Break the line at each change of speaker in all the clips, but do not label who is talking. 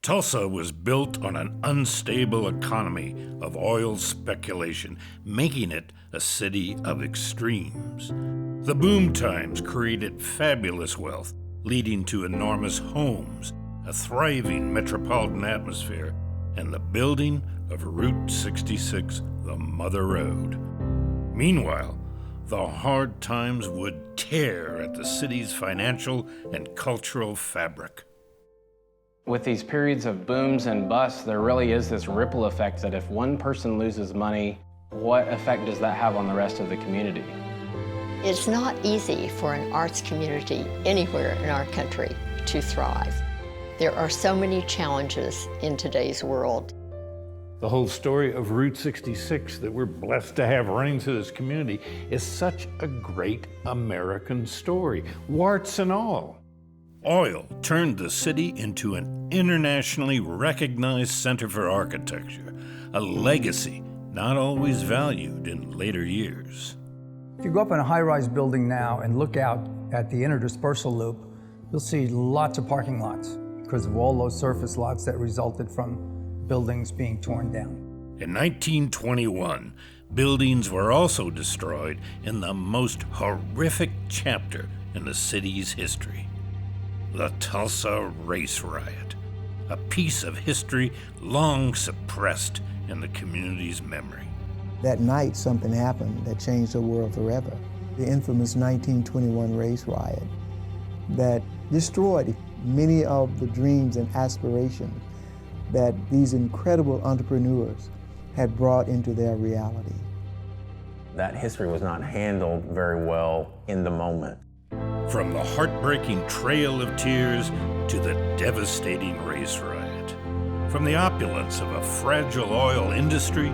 Tulsa was built on an unstable economy of oil speculation, making it a city of extremes. The boom times created fabulous wealth, leading to enormous homes, a thriving metropolitan atmosphere, and the building of Route 66, the Mother Road. Meanwhile, the hard times would tear at the city's financial and cultural fabric.
With these periods of booms and busts, there really is this ripple effect that if one person loses money, what effect does that have on the rest of the community?
It's not easy for an arts community anywhere in our country to thrive. There are so many challenges in today's world.
The whole story of Route 66 that we're blessed to have running through this community is such a great American story, warts and all. Oil turned the city into an internationally recognized center for architecture, a legacy not always valued in later years.
If you go up in a high-rise building now and look out at the interdispersal loop, you'll see lots of parking lots because of all those surface lots that resulted from buildings being torn down.
In 1921, buildings were also destroyed in the most horrific chapter in the city's history. The Tulsa Race Riot, a piece of history long suppressed in the community's memory.
That night, something happened that changed the world forever. The infamous 1921 race riot that destroyed many of the dreams and aspirations that these incredible entrepreneurs had brought into their reality.
That history was not handled very well in the moment.
From the heartbreaking Trail of Tears to the devastating race riot. From the opulence of a fragile oil industry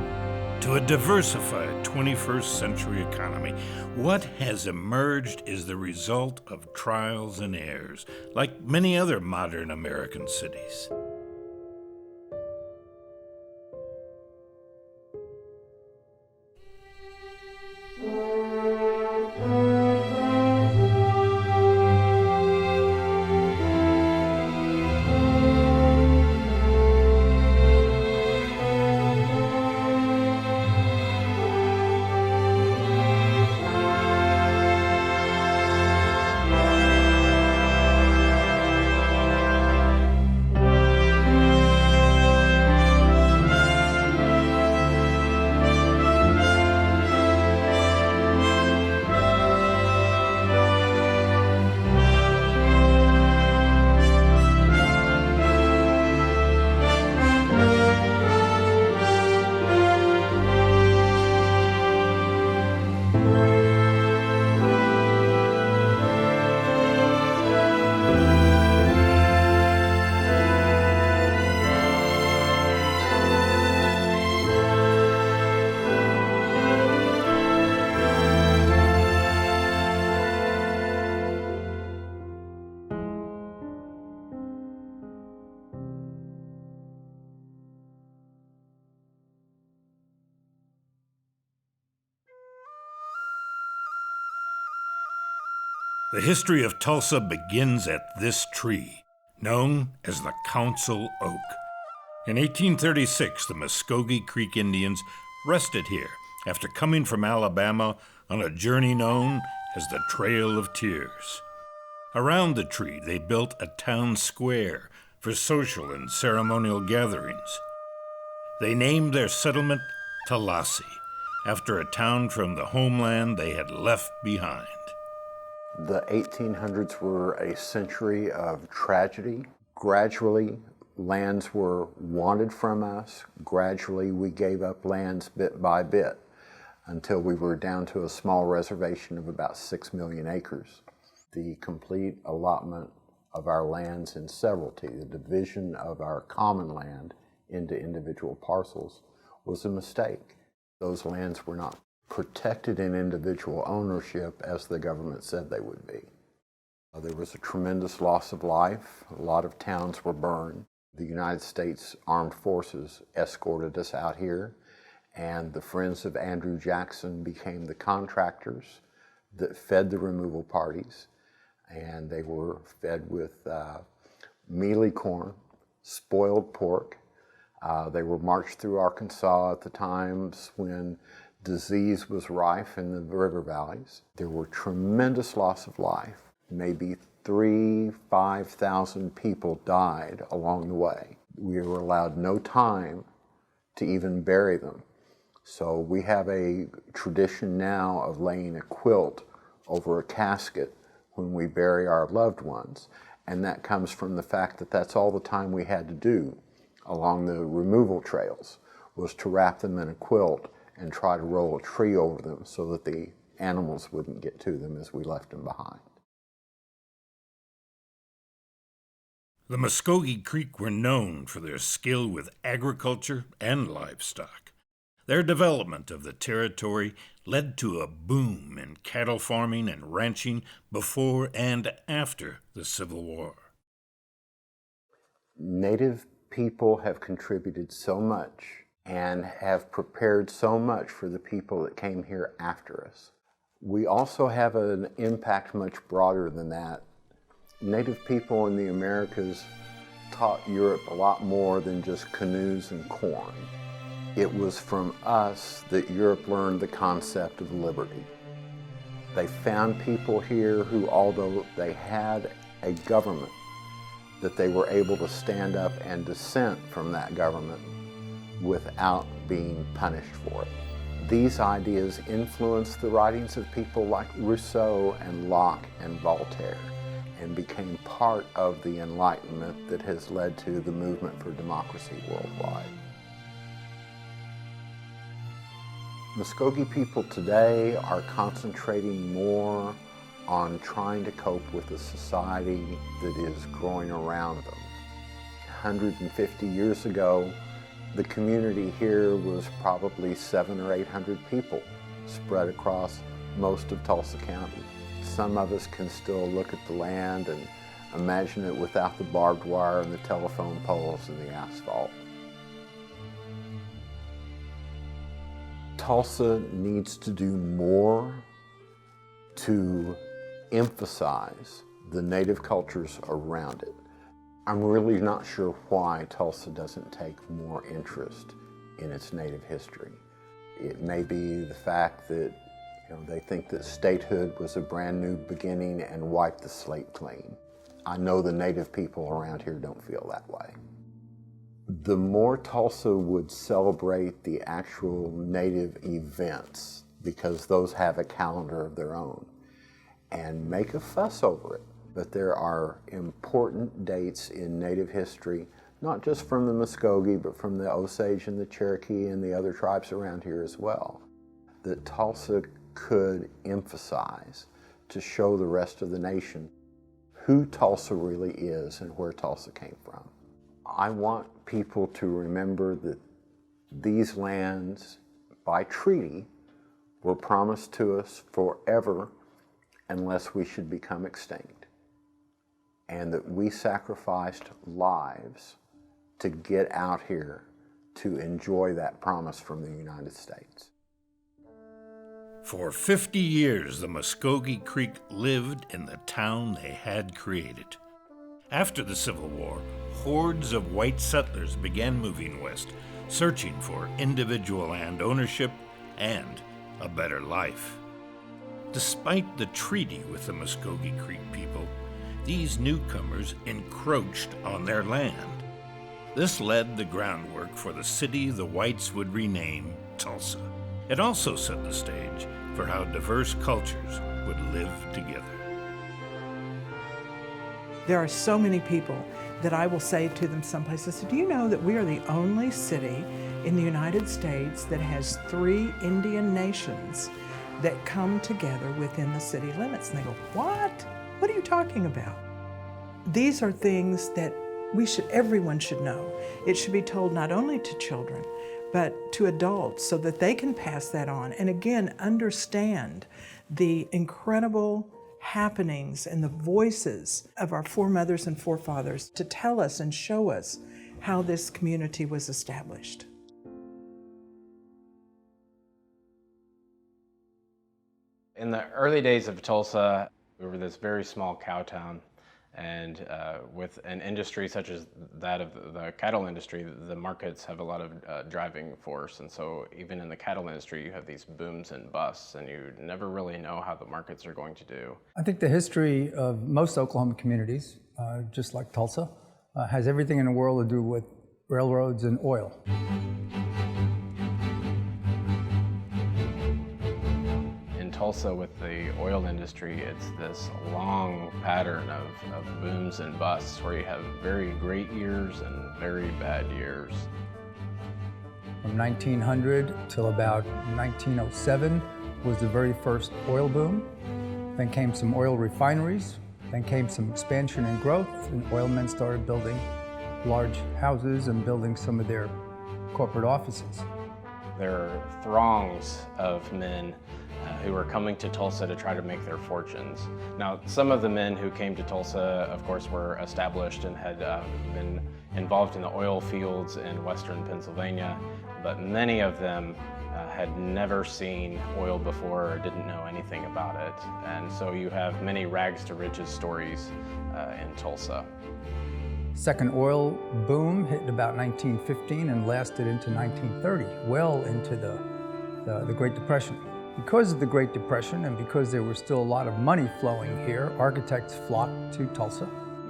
to a diversified 21st century economy, what has emerged is the result of trials and errors, like many other modern American cities. The history of Tulsa begins at this tree, known as the Council Oak. In 1836, the Muskogee Creek Indians rested here after coming from Alabama on a journey known as the Trail of Tears. Around the tree, they built a town square for social and ceremonial gatherings. They named their settlement Tallahassee, after a town from the homeland they had left behind.
The 1800s were a century of tragedy. Gradually, lands were wanted from us. Gradually, we gave up lands bit by bit until we were down to a small reservation of about 6 million acres. The complete allotment of our lands in severalty, the division of our common land into individual parcels, was a mistake. Those lands were not protected in individual ownership as the government said they would be. There was a tremendous loss of life. A lot of towns were burned. The United States Armed Forces escorted us out here, and the Friends of Andrew Jackson became the contractors that fed the removal parties, and they were fed with mealy corn spoiled pork. They were marched through Arkansas at the times when disease was rife in the river valleys. There were tremendous loss of life. Maybe 5,000 people died along the way. We were allowed no time to even bury them. So we have a tradition now of laying a quilt over a casket when we bury our loved ones. And that comes from the fact that that's all the time we had to do along the removal trails, was to wrap them in a quilt and try to roll a tree over them so that the animals wouldn't get to them as we left them behind.
The Muskogee Creek were known for their skill with agriculture and livestock. Their development of the territory led to a boom in cattle farming and ranching before and after the Civil War.
Native people have contributed so much and have prepared so much for the people that came here after us. We also have an impact much broader than that. Native people in the Americas taught Europe a lot more than just canoes and corn. It was from us that Europe learned the concept of liberty. They found people here who, although they had a government, that they were able to stand up and dissent from that government without being punished for it. These ideas influenced the writings of people like Rousseau and Locke and Voltaire, and became part of the Enlightenment that has led to the movement for democracy worldwide. Muskogee people today are concentrating more on trying to cope with the society that is growing around them. 150 years ago, the community here was probably 700 or 800 people spread across most of Tulsa County. Some of us can still look at the land and imagine it without the barbed wire and the telephone poles and the asphalt. Tulsa needs to do more to emphasize the native cultures around it. I'm really not sure why Tulsa doesn't take more interest in its native history. It may be the fact that they think that statehood was a brand new beginning and wiped the slate clean. I know the native people around here don't feel that way. The more Tulsa would celebrate the actual native events, because those have a calendar of their own, and make a fuss over it. But there are important dates in Native history, not just from the Muskogee, but from the Osage and the Cherokee and the other tribes around here as well, that Tulsa could emphasize to show the rest of the nation who Tulsa really is and where Tulsa came from. I want people to remember that these lands, by treaty, were promised to us forever unless we should become extinct, and that we sacrificed lives to get out here to enjoy that promise from the United States.
For 50 years, the Muskogee Creek lived in the town they had created. After the Civil War, hordes of white settlers began moving west, searching for individual land ownership and a better life. Despite the treaty with the Muskogee Creek people, these newcomers encroached on their land. This led the groundwork for the city the whites would rename Tulsa. It also set the stage for how diverse cultures would live together.
There are so many people that I will say to them someplace, I said, do you know that we are the only city in the United States that has 3 Indian nations that come together within the city limits? And they go, what? What are you talking about? These are things that everyone should know. It should be told not only to children, but to adults so that they can pass that on. And again, understand the incredible happenings and the voices of our foremothers and forefathers to tell us and show us how this community was established.
In the early days of Tulsa, we were this very small cow town. And with an industry such as that of the cattle industry, the markets have a lot of driving force. And so even in the cattle industry, you have these booms and busts, and you never really know how the markets are going to do.
I think the history of most Oklahoma communities, just like Tulsa, has everything in the world to do with railroads and oil.
Tulsa, with the oil industry, it's this long pattern of booms and busts where you have very great years and very bad years.
From 1900 till about 1907 was the very first oil boom. Then came some oil refineries. Then came some expansion and growth, and oilmen started building large houses and building some of their corporate offices.
There are throngs of men who were coming to Tulsa to try to make their fortunes. Now, some of the men who came to Tulsa, of course, were established and had been involved in the oil fields in western Pennsylvania, but many of them had never seen oil before or didn't know anything about it. And so you have many rags to riches stories in Tulsa.
Second oil boom hit about 1915 and lasted into 1930, well into the Great Depression. Because of the Great Depression and because there was still a lot of money flowing here, architects flocked to Tulsa.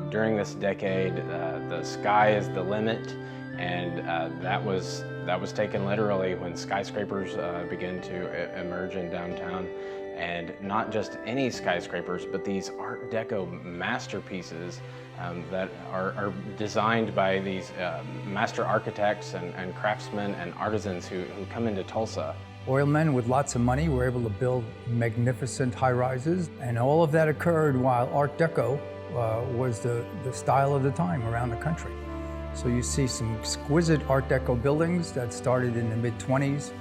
During this decade, the sky is the limit, and that was taken literally when skyscrapers began to emerge in downtown. And not just any skyscrapers, but these Art Deco masterpieces that are designed by these master architects and craftsmen and artisans who come into Tulsa.
Oilmen with lots of money were able to build magnificent high-rises, and all of that occurred while Art Deco was the style of the time around the country. So you see some exquisite Art Deco buildings that started in the mid-20s,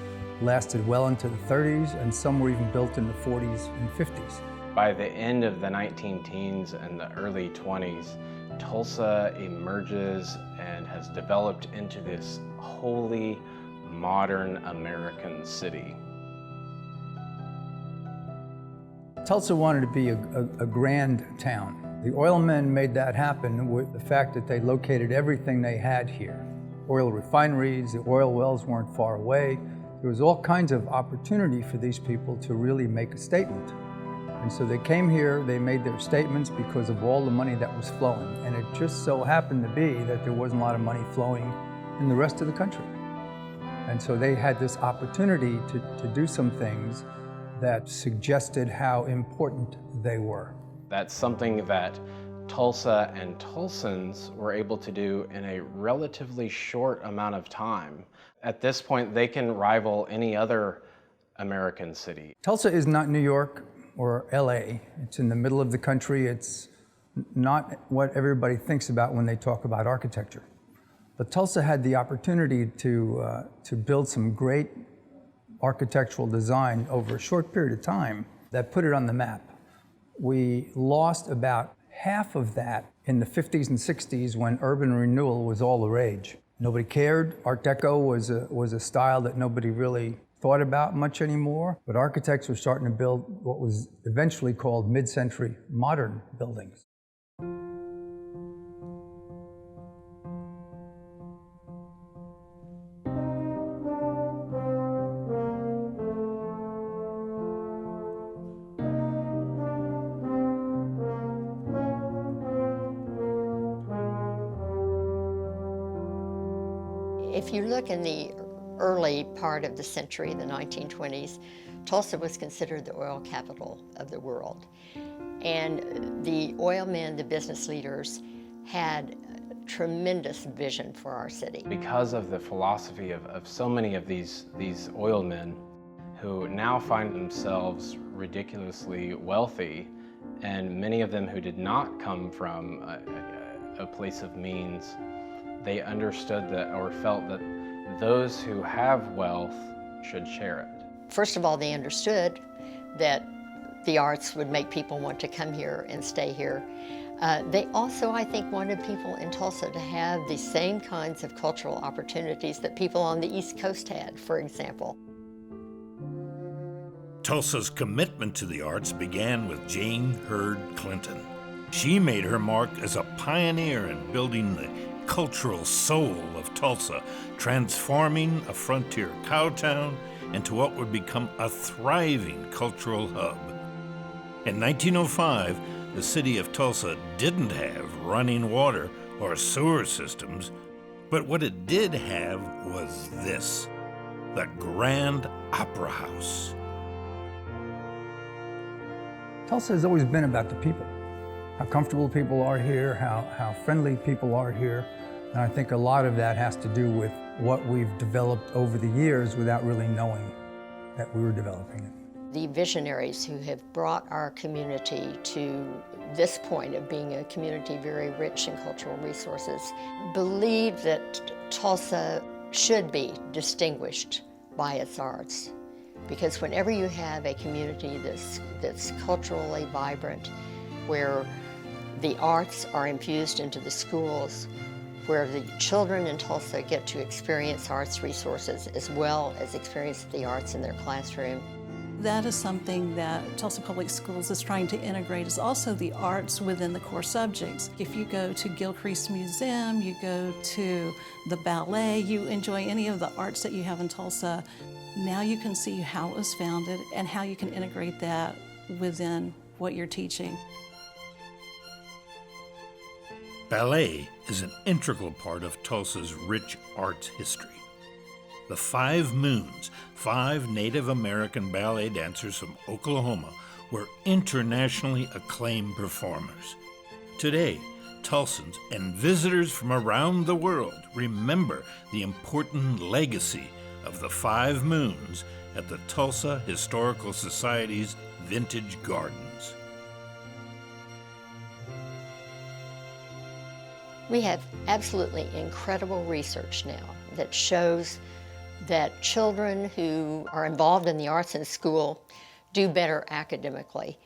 lasted well into the 30s, and some were even built in the 40s and 50s.
By the end of the 19-teens and the early 20s, Tulsa emerges and has developed into this wholly modern American city.
Tulsa wanted to be a grand town. The oilmen made that happen with the fact that they located everything they had here. Oil refineries, the oil wells weren't far away. There was all kinds of opportunity for these people to really make a statement. And so they came here, they made their statements because of all the money that was flowing. And it just so happened to be that there wasn't a lot of money flowing in the rest of the country. And so they had this opportunity to do some things that suggested how important they were.
That's something that Tulsa and Tulsans were able to do in a relatively short amount of time. At this point, they can rival any other American city.
Tulsa is not New York or LA. It's in the middle of the country. It's not what everybody thinks about when they talk about architecture. But Tulsa had the opportunity to build some great architectural design over a short period of time that put it on the map. We lost about half of that in the 50s and 60s when urban renewal was all the rage. Nobody cared. Art Deco was a style that nobody really thought about much anymore, but architects were starting to build what was eventually called mid-century modern buildings.
If you look in the early part of the century, the 1920s, Tulsa was considered the oil capital of the world. And the oilmen, the business leaders, had tremendous vision for our city.
Because of the philosophy of so many of these oilmen who now find themselves ridiculously wealthy, and many of them who did not come from a place of means, they understood that, or felt that those who have wealth should share it.
First of all, they understood that the arts would make people want to come here and stay here. They also, I think, wanted people in Tulsa to have the same kinds of cultural opportunities that people on the East Coast had, for example.
Tulsa's commitment to the arts began with Jane Hurd Clinton. She made her mark as a pioneer in building the cultural soul of Tulsa, transforming a frontier cowtown into what would become a thriving cultural hub. In 1905, the city of Tulsa didn't have running water or sewer systems, but what it did have was this: the Grand Opera House.
Tulsa has always been about the people, how comfortable people are here, how friendly people are here. And I think a lot of that has to do with what we've developed over the years without really knowing that we were developing it.
The visionaries who have brought our community to this point of being a community very rich in cultural resources believe that Tulsa should be distinguished by its arts. Because whenever you have a community that's culturally vibrant, where the arts are infused into the schools, where the children in Tulsa get to experience arts resources as well as experience the arts in their classroom.
That is something that Tulsa Public Schools is trying to integrate, is also the arts within the core subjects. If you go to Gilcrease Museum, you go to the ballet, you enjoy any of the arts that you have in Tulsa, now you can see how it was founded and how you can integrate that within what you're teaching.
Ballet is an integral part of Tulsa's rich arts history. The 5 Moons, 5 Native American ballet dancers from Oklahoma, were internationally acclaimed performers. Today, Tulsans and visitors from around the world remember the important legacy of the 5 Moons at the Tulsa Historical Society's Vintage Gardens.
We have absolutely incredible research now that shows that children who are involved in the arts in school do better academically.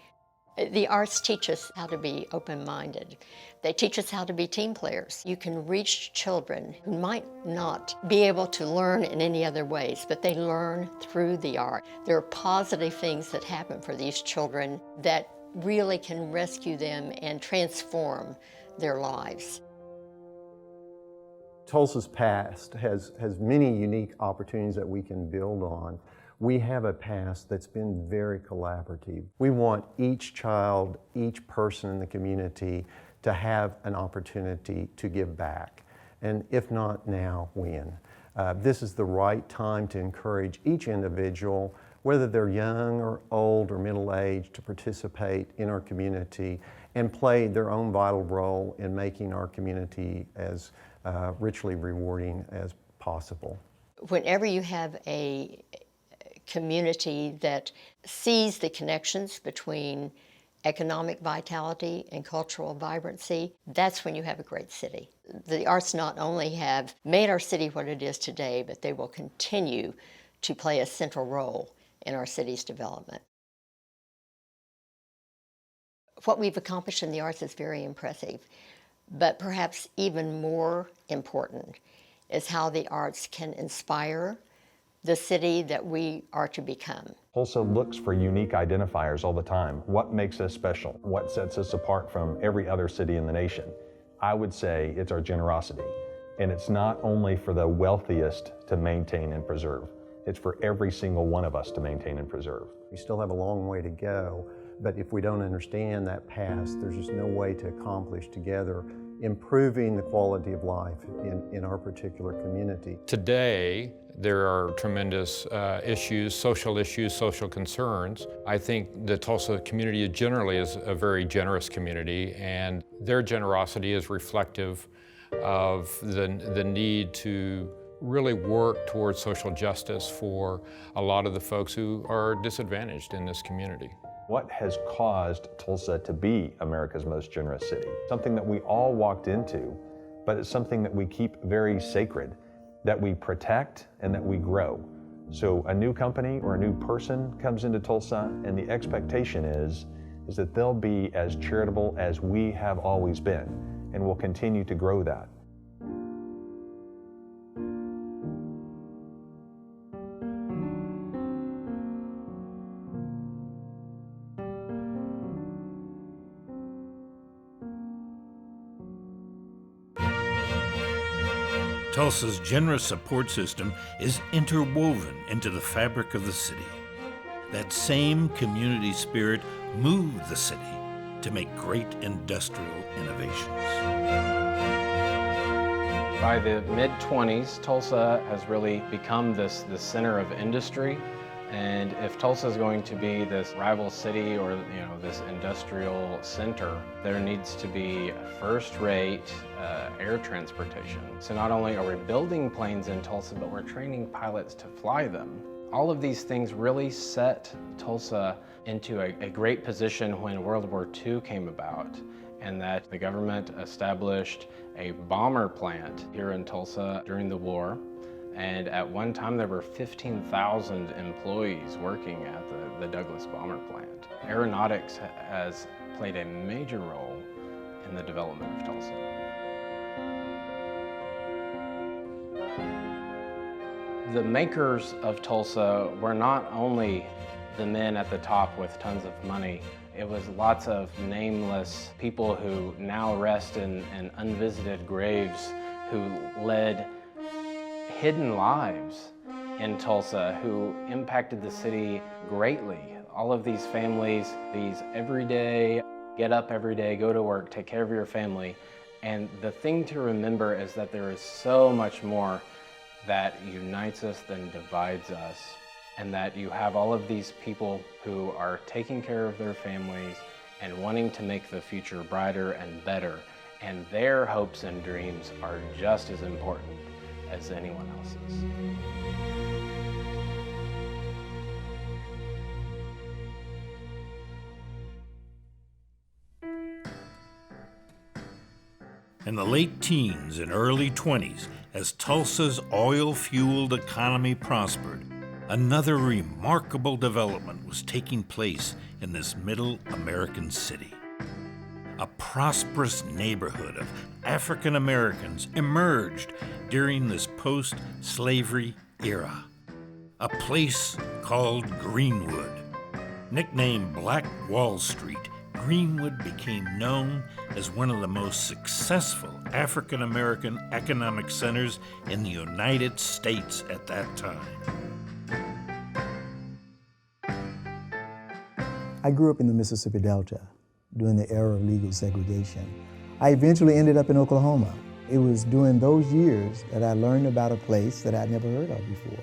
The arts teach us how to be open-minded. They teach us how to be team players. You can reach children who might not be able to learn in any other ways, but they learn through the art. There are positive things that happen for these children that really can rescue them and transform their lives.
Tulsa's past has many unique opportunities that we can build on. We have a past that's been very collaborative. We want each child, each person in the community to have an opportunity to give back. And if not now, when? This is the right time to encourage each individual, whether they're young or old or middle-aged, to participate in our community and play their own vital role in making our community as richly rewarding as possible.
Whenever you have a community that sees the connections between economic vitality and cultural vibrancy, that's when you have a great city. The arts not only have made our city what it is today, but they will continue to play a central role in our city's development. What we've accomplished in the arts is very impressive, but perhaps even more important is how the arts can inspire the city that we are to become.
Tulsa looks for unique identifiers all the time. What makes us special? What sets us apart from every other city in the nation? I would say it's our generosity. And it's not only for the wealthiest to maintain and preserve. It's for every single one of us to maintain and preserve.
We still have a long way to go, but if we don't understand that past, there's just no way to accomplish together improving the quality of life in our particular community.
Today, there are tremendous issues, social concerns. I think the Tulsa community generally is a very generous community, and their generosity is reflective of the need to really work towards social justice for a lot of the folks who are disadvantaged in this community.
What has caused Tulsa to be America's most generous city? Something that we all walked into, but it's something that we keep very sacred, that we protect and that we grow. So a new company or a new person comes into Tulsa, and the expectation is that they'll be as charitable as we have always been, and we'll continue to grow that.
Tulsa's generous support system is interwoven into the fabric of the city. That same community spirit moved the city to make great industrial innovations.
By the mid-20s, Tulsa has really become the center of industry. And if Tulsa is going to be this rival city or this industrial center, there needs to be first-rate air transportation. So not only are we building planes in Tulsa, but we're training pilots to fly them. All of these things really set Tulsa into a great position when World War II came about, and that the government established a bomber plant here in Tulsa during the war. And at one time, there were 15,000 employees working at the Douglas bomber plant. Aeronautics has played a major role in the development of Tulsa. The makers of Tulsa were not only the men at the top with tons of money. It was lots of nameless people who now rest in unvisited graves, who led hidden lives in Tulsa, who impacted the city greatly. All of these families, these everyday, get up every day, go to work, take care of your family. And the thing to remember is that there is so much more that unites us than divides us. And that you have all of these people who are taking care of their families and wanting to make the future brighter and better. And their hopes and dreams are just as important as anyone else's.
In the late teens and early 20s, as Tulsa's oil-fueled economy prospered, another remarkable development was taking place in this middle American city. A prosperous neighborhood of African Americans emerged during this post-slavery era. A place called Greenwood. Nicknamed Black Wall Street, Greenwood became known as one of the most successful African American economic centers in the United States at that time.
I grew up in the Mississippi Delta during the era of legal segregation. I eventually ended up in Oklahoma. It was during those years that I learned about a place that I'd never heard of before,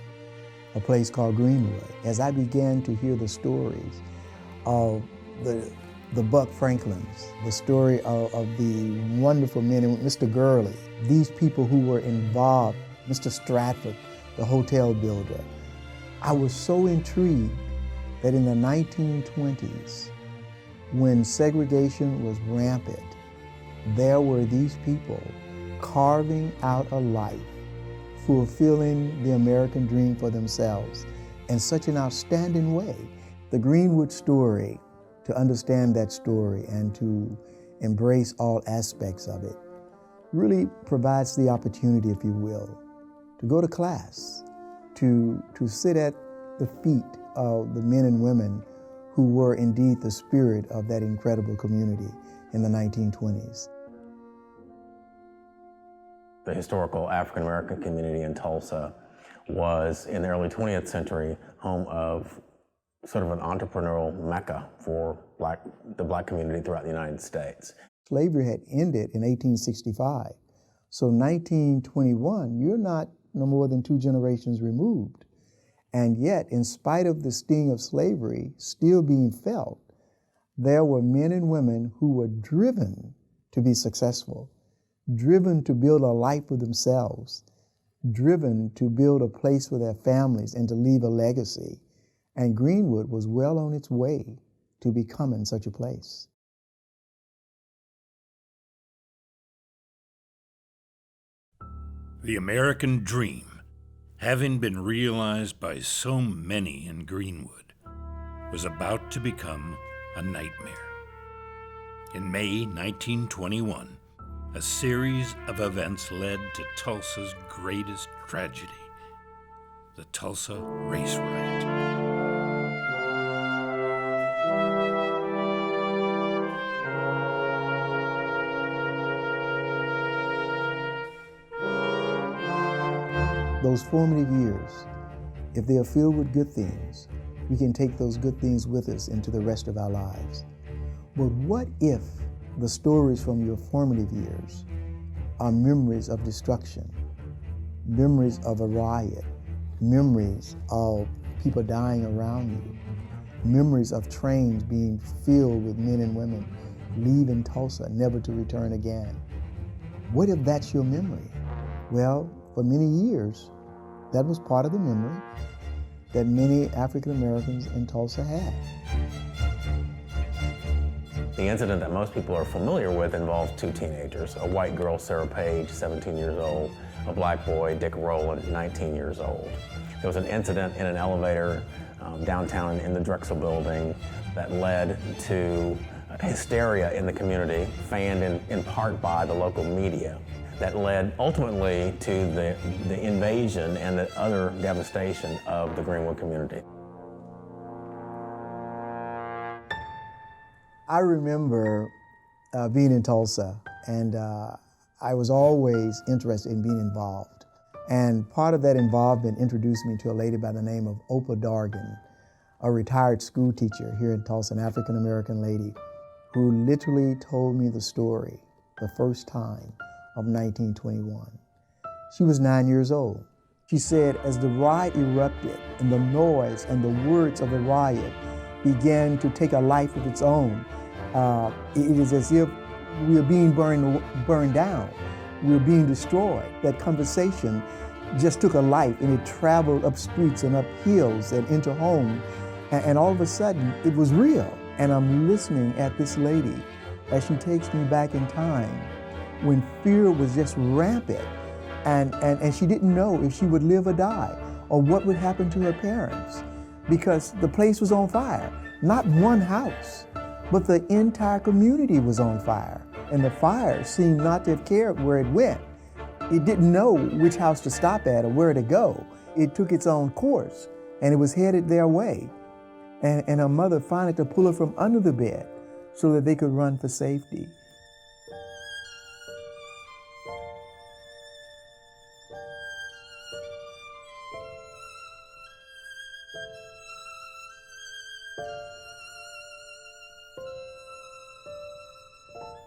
a place called Greenwood. As I began to hear the stories of the Buck Franklins, the story of the wonderful men, and Mr. Gurley, these people who were involved, Mr. Stratford, the hotel builder, I was so intrigued that in the 1920s, when segregation was rampant, there were these people carving out a life, fulfilling the American dream for themselves in such an outstanding way. The Greenwood story, to understand that story and to embrace all aspects of it, really provides the opportunity, if you will, to go to class, to sit at the feet of the men and women who were indeed the spirit of that incredible community in the 1920s.
The historical African American community in Tulsa was, in the early 20th century, home of sort of an entrepreneurial mecca for the black community throughout the United States.
Slavery had ended in 1865. So 1921, you're not no more than 2 generations removed. And yet, in spite of the sting of slavery still being felt, there were men and women who were driven to be successful, driven to build a life for themselves, driven to build a place for their families and to leave a legacy. And Greenwood was well on its way to becoming such a place.
The American dream, having been realized by so many in Greenwood, was about to become a nightmare. In May 1921, a series of events led to Tulsa's greatest tragedy, the Tulsa Race Riot.
those formative years, if they are filled with good things, we can take those good things with us into the rest of our lives. But what if the stories from your formative years are memories of destruction, memories of a riot, memories of people dying around you, memories of trains being filled with men and women leaving Tulsa, never to return again? What if that's your memory? Well, for many years, that was part of the memory that many African Americans in Tulsa had.
The incident that most people are familiar with involves two teenagers, a white girl, Sarah Page, 17 years old, a black boy, Dick Rowland, 19 years old. There was an incident in an elevator downtown in the Drexel building that led to hysteria in the community, fanned in part by the local media, that led ultimately to the invasion and the other devastation of the Greenwood community.
I remember being in Tulsa, and I was always interested in being involved. And part of that involvement introduced me to a lady by the name of Opa Dargan, a retired school teacher here in Tulsa, an African-American lady, who literally told me the story the first time of 1921. She was 9 years old. She said, as the riot erupted and the noise and the words of the riot began to take a life of its own, it is as if we are being burned down. We are being destroyed. That conversation just took a life, and it traveled up streets and up hills and into homes. And all of a sudden, it was real. And I'm listening at this lady as she takes me back in time when fear was just rampant. And she didn't know if she would live or die, or what would happen to her parents, because the place was on fire. Not one house, but the entire community was on fire. And the fire seemed not to have cared where it went. It didn't know which house to stop at or where to go. It took its own course, and it was headed their way. And her mother finally had to pull her from under the bed so that they could run for safety.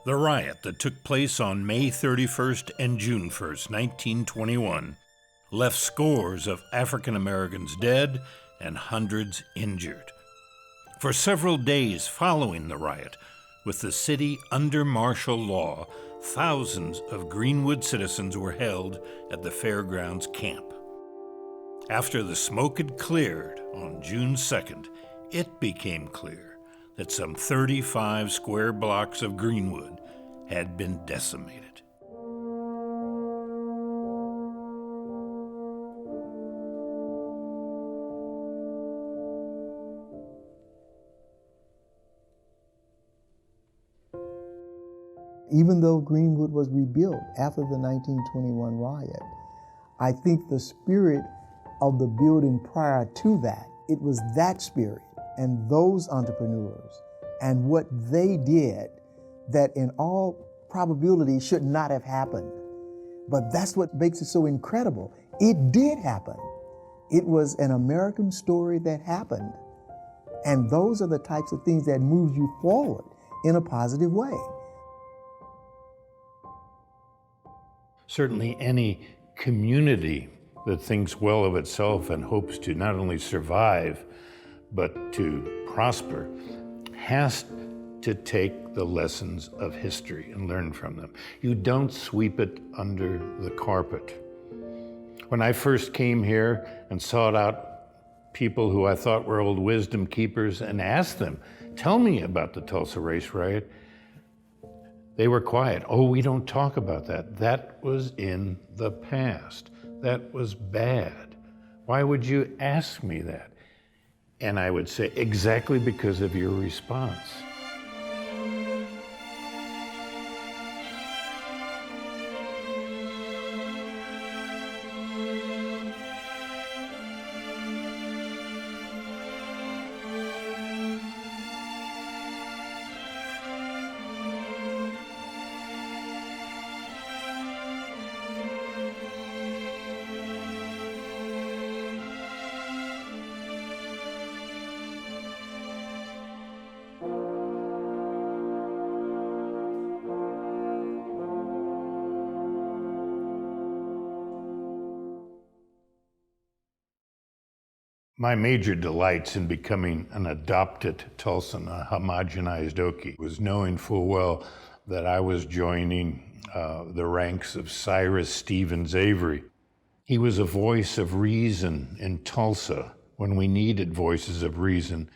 The riot that took place on May 31st and June 1st, 1921, left scores of African Americans dead and hundreds injured. For several days following the riot, with the city under martial law, thousands of Greenwood citizens were held at the fairgrounds camp. After the smoke had cleared on June 2nd, it became clear that some 35 square blocks of Greenwood had been decimated.
Even though Greenwood was rebuilt after the 1921 riot, I think the spirit of the building prior to that, it was that spirit and those entrepreneurs and what they did that in all probability should not have happened. But that's what makes it so incredible. It did happen. It was an American story that happened. And those are the types of things that move you forward in a positive way.
Certainly any community that thinks well of itself and hopes to not only survive, but to prosper, has to take the lessons of history and learn from them. You don't sweep it under the carpet. When I first came here and sought out people who I thought were old wisdom keepers and asked them, tell me about the Tulsa race riot, they were quiet. Oh, we don't talk about that. That was in the past. That was bad. Why would you ask me that? And I would say, exactly because of your response. My major delights in becoming an adopted Tulsan, a homogenized Okie, was knowing full well that I was joining the ranks of Cyrus Stevens Avery. He was a voice of reason in Tulsa when we needed voices of reason.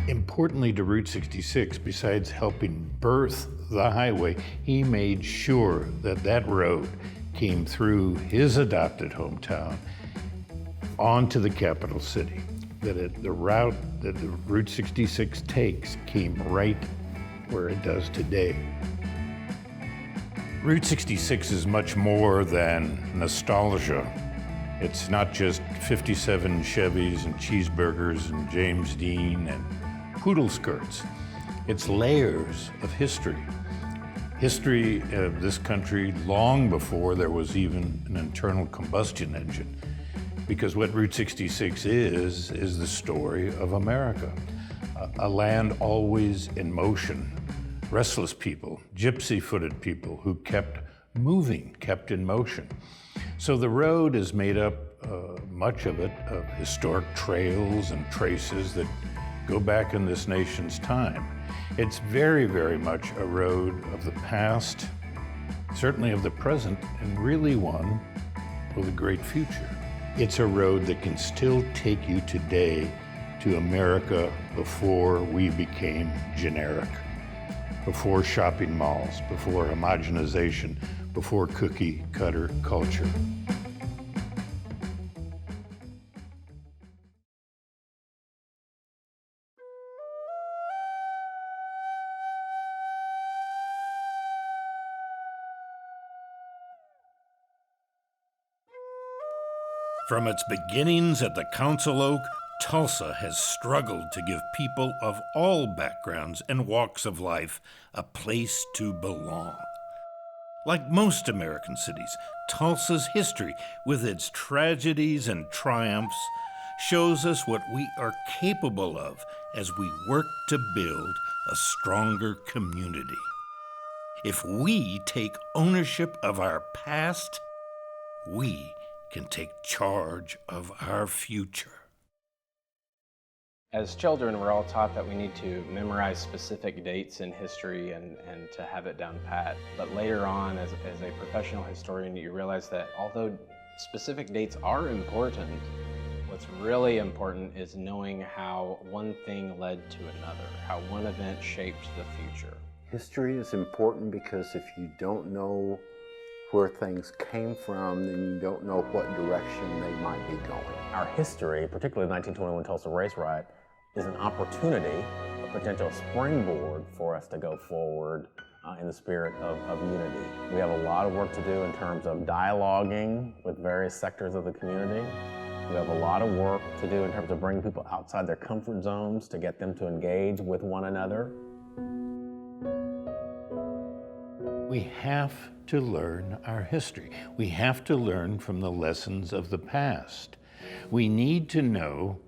Importantly to Route 66, besides helping birth the highway, he made sure that that road came through his adopted hometown onto the capital city, that the route that the Route 66 takes came right where it does today. Route 66 is much more than nostalgia. It's not just 57 Chevys and cheeseburgers and James Dean and poodle skirts. It's layers of history. History of this country long before there was even an internal combustion engine. Because what Route 66 is the story of America. A land always in motion. Restless people, gypsy-footed people who kept moving, kept in motion. So the road is made up, much of it, of historic trails and traces that go back in this nation's time. It's very, very much a road of the past, certainly of the present, and really one of the great future. It's a road that can still take you today to America before we became generic, before shopping malls, before homogenization, before cookie-cutter culture. From its beginnings at the Council Oak, Tulsa has struggled to give people of all backgrounds and walks of life a place to belong. Like most American cities, Tulsa's history, with its tragedies and triumphs, shows us what we are capable of as we work to build a stronger community. If we take ownership of our past, we can take charge of our future.
As children, we're all taught that we need to memorize specific dates in history and to have it down pat. But later on, as a professional historian, you realize that although specific dates are important, what's really important is knowing how one thing led to another, how one event shaped the future.
History is important because if you don't know where things came from, then you don't know what direction they might be going.
Our history, particularly the 1921 Tulsa race riot, is an opportunity, a potential springboard for us to go forward in the spirit of unity. We have a lot of work to do in terms of dialoguing with various sectors of the community. We have a lot of work to do in terms of bringing people outside their comfort zones to get them to engage with one another.
We have to learn our history. We have to learn from the lessons of the past. We need to know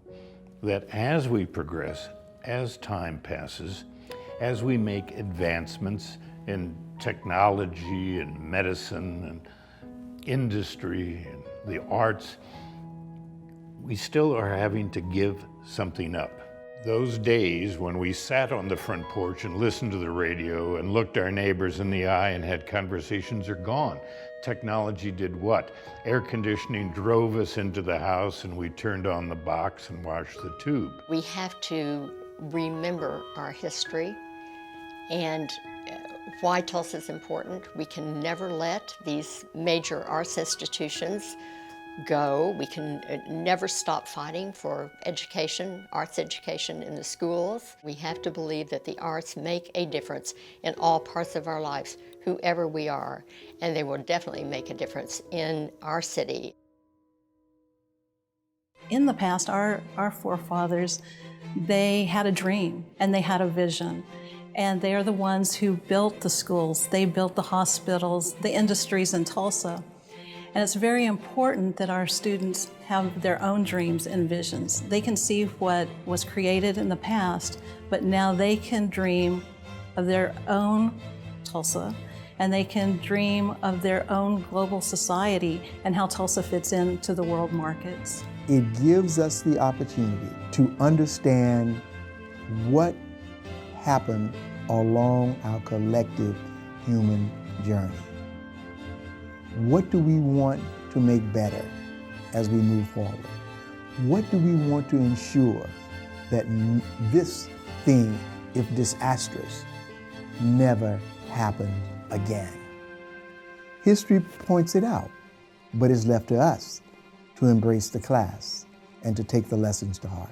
that as we progress, as time passes, as we make advancements in technology and medicine and industry and the arts, we still are having to give something up. Those days when we sat on the front porch and listened to the radio and looked our neighbors in the eye and had conversations are gone. Technology did what? Air conditioning drove us into the house and we turned on the box and washed the tube.
We have to remember our history and why Tulsa is important. We can never let these major arts institutions go. We can never stop fighting for education, arts education in the schools. We have to believe that the arts make a difference in all parts of our lives, whoever we are, and they will definitely make a difference in our city.
In the past, our forefathers, they had a dream and they had a vision. And they are the ones who built the schools, they built the hospitals, the industries in Tulsa. And it's very important that our students have their own dreams and visions. They can see what was created in the past, but now they can dream of their own Tulsa and they can dream of their own global society and how Tulsa fits into the world markets.
It gives us the opportunity to understand what happened along our collective human journey. What do we want to make better as we move forward? What do we want to ensure that this thing, if disastrous, never happened again? History points it out, but it's left to us to embrace the class and to take the lessons to heart.